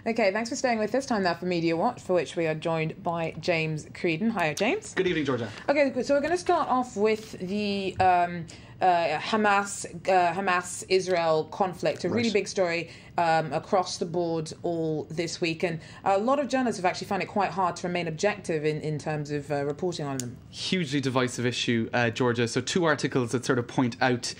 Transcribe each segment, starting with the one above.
Okay, thanks for staying with us. Time now for Media Watch, for which we are joined by James Creedon. Hi, James. Good evening, Georgia. Okay, so we're going to start off with the Hamas-Israel conflict, a really big story across the board all this week. And a lot of journalists have actually found it quite hard to remain objective in terms of reporting on them. Hugely divisive issue, Georgia. So 2 articles that sort of point out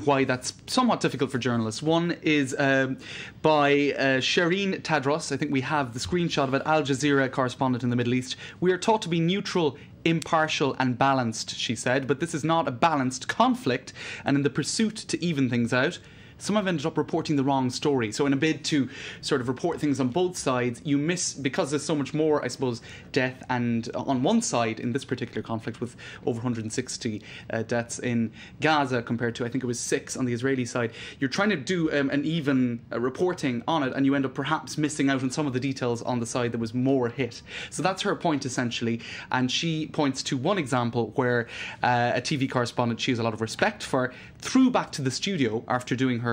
why that's somewhat difficult for journalists. One is by Shireen Tadros. I think we have the screenshot of it, Al Jazeera correspondent in the Middle East. We are taught to be neutral, impartial and balanced, she said, but this is not a balanced conflict, and in the pursuit to even things out, some have ended up reporting the wrong story. So in a bid to sort of report things on both sides, you miss, because there's so much more, I suppose, death and on one side in this particular conflict with over 160 deaths in Gaza compared to, I think it was 6 on the Israeli side. You're trying to do an even reporting on it, and you end up perhaps missing out on some of the details on the side that was more hit. So that's her point essentially, and she points to one example where a TV correspondent she has a lot of respect for threw back to the studio after doing her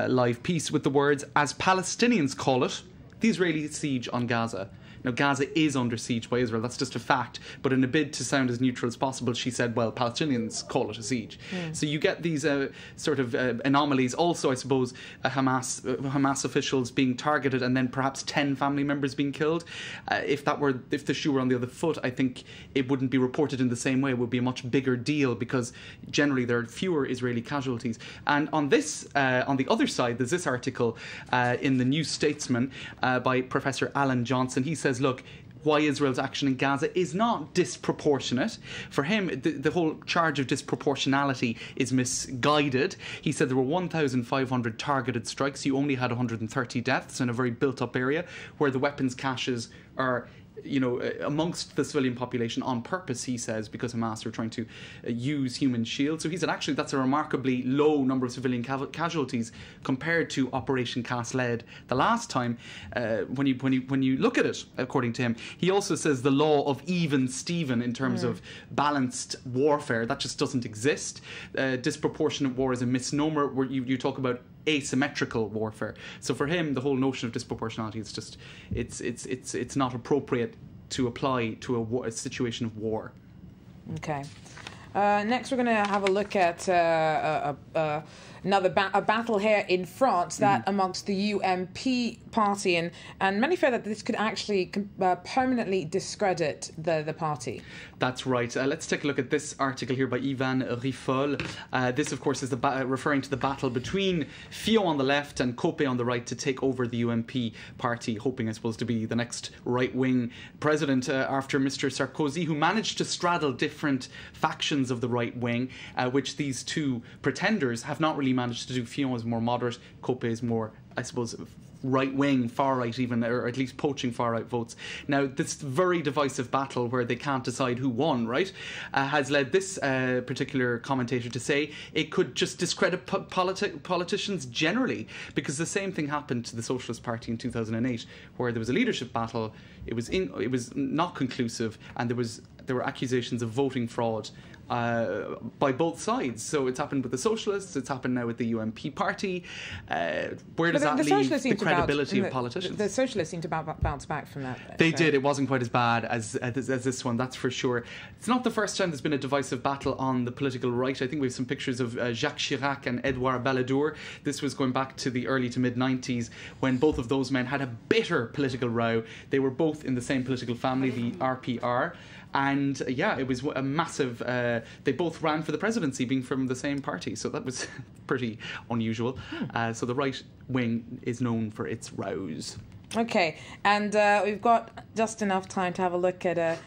live piece with the words, as Palestinians call it, the Israeli siege on Gaza. Now, Gaza is under siege by Israel, that's just a fact, but in a bid to sound as neutral as possible, she said, well, Palestinians call it a siege. So you get these sort of anomalies. Also, I suppose, Hamas officials being targeted and then perhaps 10 family members being killed. If the shoe were on the other foot, I think it wouldn't be reported in the same way. It would be a much bigger deal because generally there are fewer Israeli casualties. And on this, on the other side, there's this article in the New Statesman by Professor Alan Johnson. He says, look, why Israel's action in Gaza is not disproportionate. For him, the whole charge of disproportionality is misguided. He said there were 1,500 targeted strikes. You only had 130 deaths in a very built-up area where the weapons caches are, you know, amongst the civilian population on purpose, he says, because Hamas are trying to use human shields. So he said, actually, that's a remarkably low number of civilian casualties compared to Operation Cast Lead the last time. When you look at it, according to him, he also says the law of even Steven in terms of balanced warfare, that just doesn't exist. Disproportionate war is a misnomer where you talk about asymmetrical warfare. So for him, the whole notion of disproportionality is just it's not appropriate to apply to a situation of war. Okay. Next, we're going to have a look at another battle here in France, that amongst the UMP party, and many fear that this could actually permanently discredit the party. That's right. Let's take a look at this article here by Ivan Riffol. This, of course, is referring to the battle between Fillon on the left and Copé on the right to take over the UMP party, hoping, I suppose, to be the next right-wing president after Mr. Sarkozy, who managed to straddle different factions of the right wing, which these two pretenders have not really managed to do. Fillon is more moderate, Copé is more, I suppose, right-wing, far-right even, or at least poaching far-right votes. Now, this very divisive battle where they can't decide who won, right, has led this particular commentator to say it could just discredit politicians generally, because the same thing happened to the Socialist Party in 2008, where there was a leadership battle. It was not conclusive, and there were accusations of voting fraud by both sides. So it's happened with the Socialists, it's happened now with the UMP party. Where does that leave the credibility of politicians? The Socialists seem to bounce back from that. They did. It wasn't quite as bad as this one, that's for sure. It's not the first time there's been a divisive battle on the political right. I think we have some pictures of Jacques Chirac and Edouard Balladur. This was going back to the early to mid-90s when both of those men had a bitter political row. They were both in the same political family, the RPR. And yeah, it was a massive. They both ran for the presidency, being from the same party, so that was pretty unusual. So the right wing is known for its rows. Okay, and we've got just enough time to have a look at a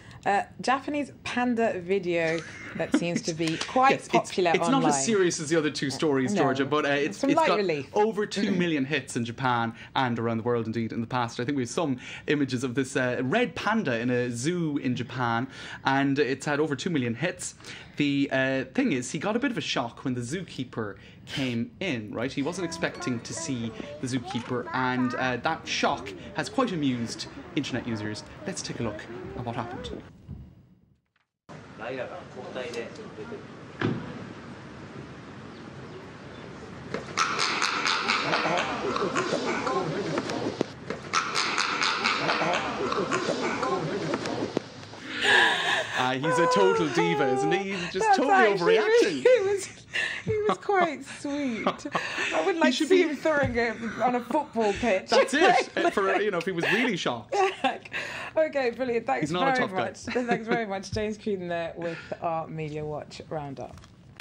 Japanese panda video that seems to be quite popular it's online. Not as serious as the other two stories, Georgia, but it's got relief. Over 2 million hits in Japan and around the world, indeed, in the past. I think we have some images of this red panda in a zoo in Japan, and it's had over 2 million hits. The thing is, he got a bit of a shock when the zookeeper came in, right? He wasn't expecting to see the zookeeper, and that shock has quite amused internet users. Let's take a look at what happened. he's a total diva, isn't he? He's just That's totally actually overreacting. He was quite sweet. I would like to see him throwing it on a football pitch. That's it. For if he was really shocked. Okay, brilliant. Thanks He's not a very tough guy. much. Thanks very much, James Cuden there with our Media Watch roundup.